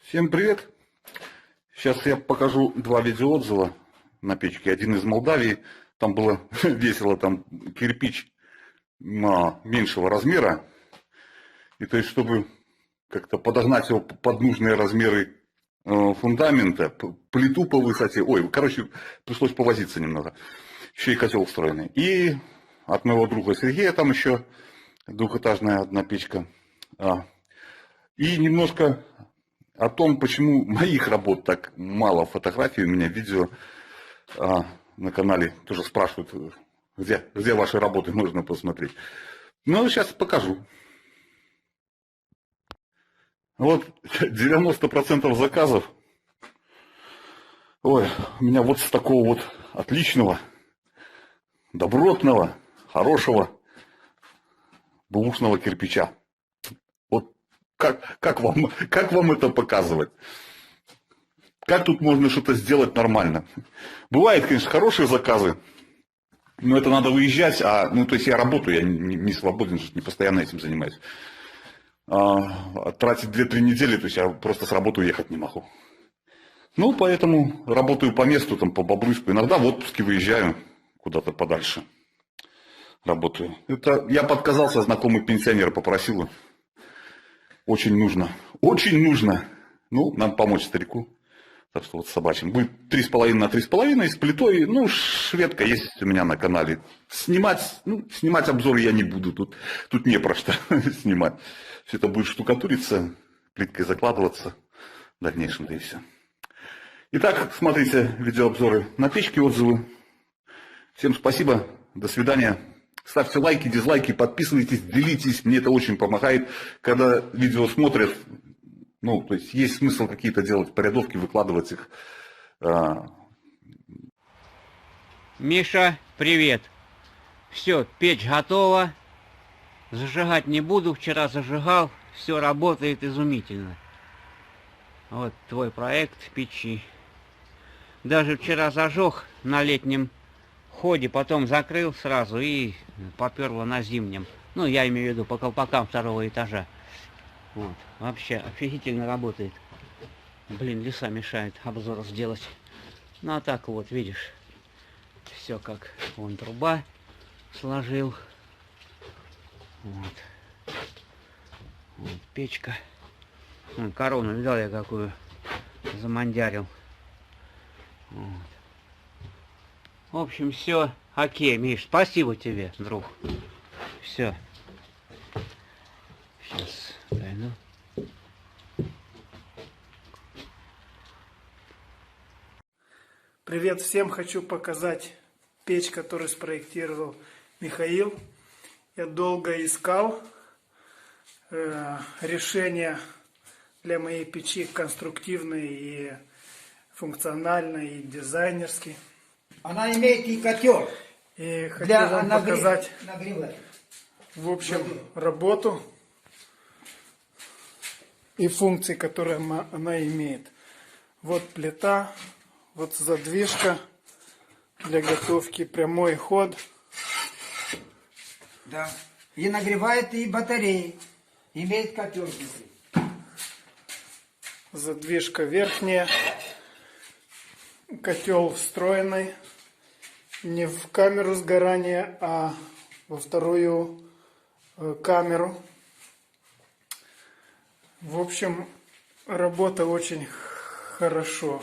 Всем привет! Сейчас я покажу два видеоотзыва на печке. Один из Молдавии. Там было весело, там кирпич меньшего размера. И то есть, чтобы как-то подогнать его под нужные размеры фундамента, плиту по высоте. Ой, короче, пришлось повозиться немного. Еще и котел встроенный. И от моего друга Сергея там еще двухэтажная одна печка. И немножко о том, почему моих работ так мало фотографий, у меня видео на канале тоже спрашивают, где ваши работы можно посмотреть. Ну, сейчас покажу. Вот 90% заказов, ой, у меня вот с такого вот отличного, добротного, хорошего бэушного кирпича. Вот как вам это показывать? Как тут можно что-то сделать нормально? Бывают, конечно, хорошие заказы, но это надо выезжать, то есть я работаю, я не свободен, не постоянно этим занимаюсь. Тратить 2-3 недели, то есть я просто с работы уехать не могу. Ну, поэтому работаю по месту, там, по Бобруйску. Иногда в отпуске выезжаю куда-то подальше. Работаю. Это я подказался, знакомый пенсионер попросил. Очень нужно. Очень нужно. Ну, нам помочь старику. Так что вот собачьим. Будет 3,5 на 3,5 и с плитой. Ну, шведка есть у меня на канале. Снимать обзор я не буду. Тут не про что снимать. Все это будет штукатуриться, плиткой закладываться в дальнейшем, да и все. Итак, смотрите видеообзоры на печке, отзывы. Всем спасибо. До свидания. Ставьте лайки, дизлайки, подписывайтесь, делитесь. Мне это очень помогает, когда видео смотрят. Ну, то есть смысл какие-то делать порядовки, выкладывать их. Миша, привет. Все, печь готова. Зажигать не буду. Вчера зажигал. Все работает изумительно. Вот твой проект печи. Даже вчера зажег на летнем ходе, потом закрыл сразу и поперло на зимнем. Ну, я имею в виду по колпакам второго этажа. Вот. Вообще офигительно работает. Блин, леса мешают обзор сделать. Ну, а так вот, видишь. Все как вон труба сложил. Вот. Вот печка. Вон, корону, видал я какую замандярил. Вот. В общем, все окей, Миш. Спасибо тебе, друг. Все. Сейчас пойду. Привет всем! Хочу показать печь, которую спроектировал Михаил. Я долго искал решение для моей печи конструктивной и функциональной, и дизайнерской. Она имеет и котел. И хочу вам показать, нагревать. в общем, работу и функции, которые она имеет. Вот плита, вот задвижка для готовки, прямой ход. Да. И нагревает и батареи. Имеет котел внутри. Задвижка верхняя. Котел встроенный. Не в камеру сгорания, а во вторую камеру. В общем, работа очень хорошо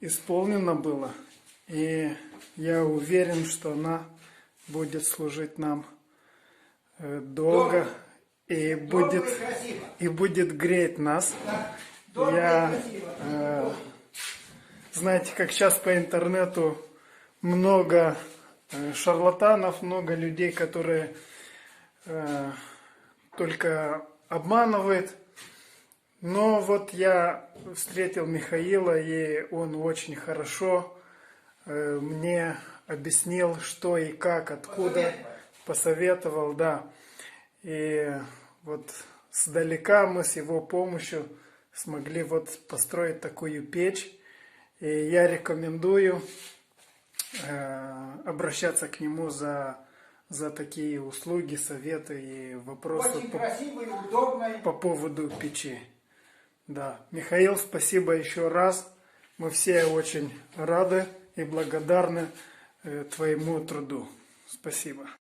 исполнена была. И я уверен, что она будет служить нам долго и будет греть нас. Знаете, как сейчас по интернету много шарлатанов, много людей, которые только обманывают. Но вот я встретил Михаила, и он очень хорошо мне объяснил, что и как, откуда, посоветовал, да. И вот сдалека мы с его помощью смогли вот построить такую печь. И я рекомендую обращаться к нему за такие услуги, советы и вопросы Очень красивый, удобный. по поводу печи. Да, Михаил, спасибо еще раз. Мы все очень рады и благодарны твоему труду. Спасибо.